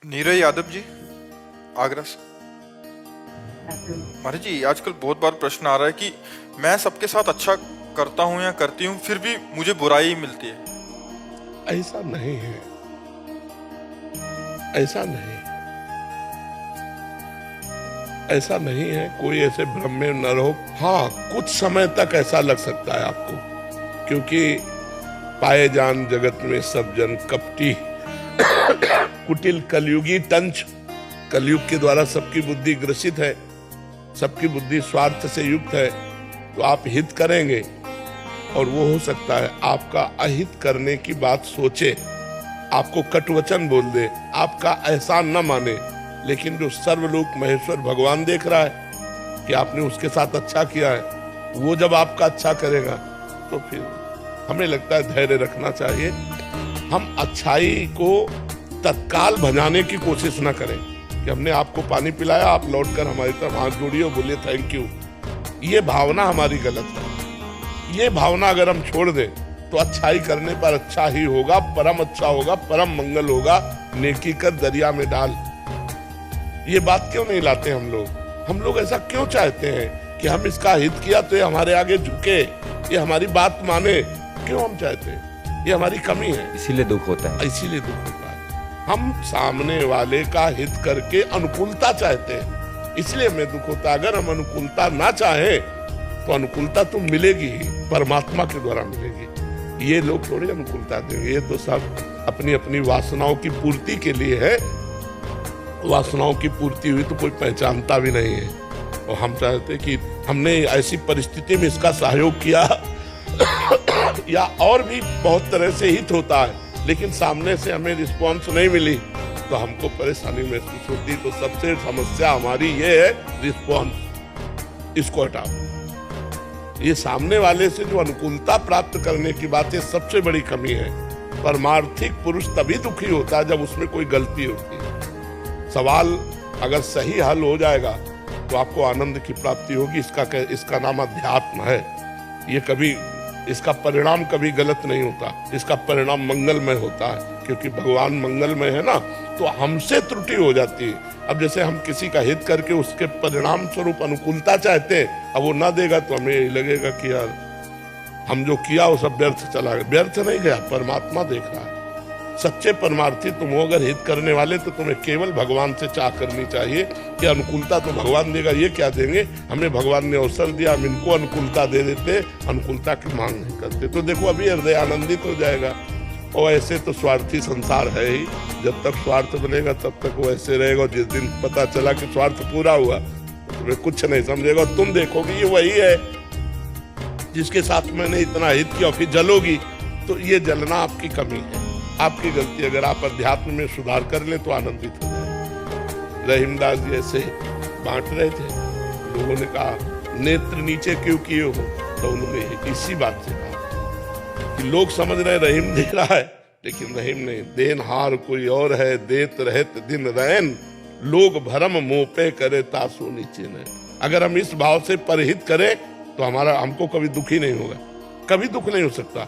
नीरज यादव जी, आगरा से। महाराज जी, आजकल बहुत बार प्रश्न आ रहा है कि मैं सबके साथ अच्छा करता हूँ या करती हूँ, फिर भी मुझे बुराई मिलती है। ऐसा नहीं है, ऐसा नहीं, ऐसा नहीं है। कोई ऐसे भ्रम में न रहो। हाँ, कुछ समय तक ऐसा लग सकता है आपको, क्योंकि पाए जान जगत में सब जन कपटी कुटिल कलयुगी तंच। कलयुग के द्वारा सबकी बुद्धि ग्रसित है, सबकी बुद्धि स्वार्थ से युक्त है। तो आप हित करेंगे और वो हो सकता है आपका अहित करने की बात सोचे, आपको कटवचन बोल दे, आपका एहसान न माने। लेकिन जो सर्वलोक महेश्वर भगवान देख रहा है कि आपने उसके साथ अच्छा किया है, वो जब आपका अच्छा करेगा तो फिर हमें लगता है धैर्य रखना चाहिए। हम अच्छाई को तत्काल भजाने की कोशिश ना करें कि हमने आपको पानी पिलाया, आप लौटकर हमारी तरफ हाथ जोड़िए और बोलिए थैंक यू। ये भावना हमारी गलत है। ये भावना अगर हम छोड़ दें तो अच्छाई करने पर अच्छा ही होगा, परम अच्छा होगा, परम मंगल होगा। नेकी कर दरिया में डाल, ये बात क्यों नहीं लाते हम लोग? हम लोग ऐसा क्यों चाहते हैं कि हम इसका हित किया तो ये हमारे आगे झुके, ये हमारी बात माने? क्यों हम चाहते हैं? ये हमारी कमी है, इसीलिए दुख होता है। इसीलिए दुख होता है। हम सामने वाले का हित करके अनुकूलता चाहते हैं, इसलिए हमें दुख होता है। अगर हम अनुकूलता ना चाहें तो अनुकूलता तो मिलेगी ही, परमात्मा के द्वारा मिलेगी। ये लोग थोड़ी अनुकूलता देंगे, ये तो सब अपनी अपनी वासनाओं की पूर्ति के लिए है। वासनाओं की पूर्ति हुई तो कोई पहचानता भी नहीं है। और हम चाहते कि हमने ऐसी परिस्थिति में इसका सहयोग किया या और भी बहुत तरह से हित होता है, लेकिन सामने से हमें रिस्पॉन्स नहीं मिली तो हमको परेशानी महसूस होती। तो सबसे समस्या हमारी ये है रिस्पॉन्स, इसको हटाओ। ये सामने वाले से जो अनुकूलता प्राप्त करने की बात है, सबसे बड़ी कमी है। परमार्थिक पुरुष तभी दुखी होता है जब उसमें कोई गलती होती है। सवाल अगर सही हल हो जाएगा तो आपको आनंद की प्राप्ति होगी। इसका नाम अध्यात्म है। ये कभी, इसका परिणाम कभी गलत नहीं होता, इसका परिणाम मंगलमय होता है, क्योंकि भगवान मंगलमय है ना। तो हमसे त्रुटि हो जाती है। अब जैसे हम किसी का हित करके उसके परिणाम स्वरूप अनुकूलता चाहते हैं, अब वो ना देगा तो हमें यही लगेगा कि यार हम जो किया वो सब व्यर्थ चला गया। व्यर्थ नहीं गया, परमात्मा देख रहा है। सच्चे परमार्थी तुम हो अगर हित करने वाले, तो तुम्हें केवल भगवान से चाह करनी चाहिए कि अनुकूलता तो भगवान देगा। ये क्या देंगे? हमें भगवान ने अवसर दिया, हम इनको अनुकूलता दे देते, अनुकूलता की मांग नहीं करते। तो देखो अभी हृदय आनंदित हो जाएगा। और ऐसे तो स्वार्थी संसार है ही, जब तक स्वार्थ बनेगा तब तक वो ऐसे रहेगा। जिस दिन पता चला कि स्वार्थ पूरा हुआ तो तुम्हें कुछ नहीं समझेगा। तुम देखोगे ये वही है जिसके साथ मैंने इतना हित किया, फिर जलोगी। तो ये जलना आपकी कमी है, आपकी गलती। अगर आप अध्यात्म में सुधार कर लें तो आनंदित हो जाए। रहीमदास जी ऐसे बांट रहे थे, लोगों ने कहा नेत्र नीचे क्यों किए हो, तो उन्होंने इसी बात से कहा कि लोग समझ रहे रहीम दे रहा है, लेकिन रहीम नहीं, देनहार कोई और है, देत रहत दिन रैन, लोग भरम मोह पे करे तासो नीचे न। अगर हम इस भाव से परहित करें तो हमको कभी दुखी नहीं होगा, कभी दुख नहीं हो सकता,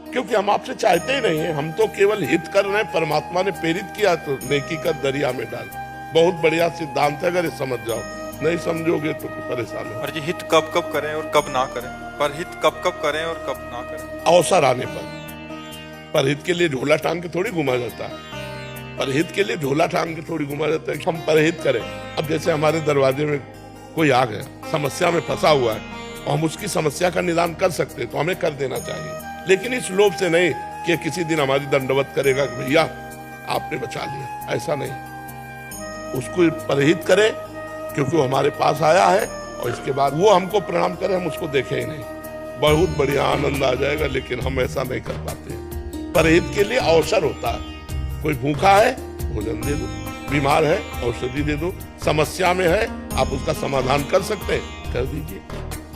क्योंकि हम आपसे चाहते ही नहीं है। हम तो केवल हित कर रहे हैं। परमात्मा ने प्रेरित किया तो नेकी कर दरिया में डाल। बहुत बढ़िया सिद्धांत है, अगर ये समझ जाओ। नहीं समझोगे तो परेशान हो। और जी, हित कब कब करें और कब ना करें, पर हित कब कब करें और कब ना करें? अवसर आने पर हित के लिए झोला टांग के थोड़ी घुमा जाता है। परहित के लिए झोला टांग के थोड़ी घुमा जाता है कि हम परहित करें। अब जैसे हमारे दरवाजे में कोई आ गया, समस्या में फंसा हुआ है, और हम उसकी समस्या का निदान कर सकते हैं तो हमें कर देना चाहिए। लेकिन इस लोभ से नहीं कि किसी दिन हमारी दंडवत करेगा कि भैया आपने बचा लिया, ऐसा नहीं। उसको परहित करें क्योंकि वो हमारे पास आया है, और इसके बाद वो हमको प्रणाम करे, हम उसको देखें ही नहीं, बहुत बढ़िया आनंद आ जाएगा। लेकिन हम ऐसा नहीं कर पाते। परहित के लिए अवसर होता है। कोई भूखा है, भोजन दे दो, बीमार है, औषधि दे दो, समस्या में है, आप उसका समाधान कर सकते हैं, कर दीजिए।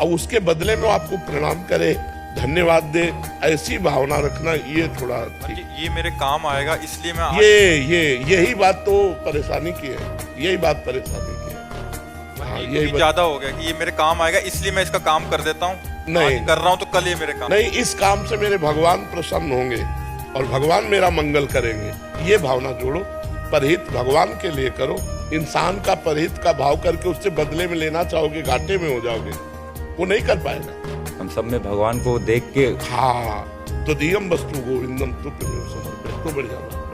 अब उसके बदले में आपको प्रणाम करे, धन्यवाद दे, ऐसी भावना रखना, ये थोड़ा ठीक। ये मेरे काम आएगा इसलिए मैं यही बात तो परेशानी की है, यही बात परेशानी की है। हाँ, यही ज्यादा हो गया कि ये मेरे काम आएगा इसलिए मैं इसका काम कर देता हूँ, नहीं कर रहा हूँ तो कल ये मेरे काम नहीं। इस काम से मेरे भगवान प्रसन्न होंगे और भगवान मेरा मंगल करेंगे, ये भावना जोड़ो। परहित भगवान के लिए करो। इंसान का परहित का भाव करके उससे बदले में लेना चाहोगे, घाटे में हो जाओगे, वो नहीं कर पाएगा। हम सब में भगवान को देख के हाँ, तो दियम वस्तु गोविंदम तुभ्यमेव समर्पयामि, तो बढ़िया बात।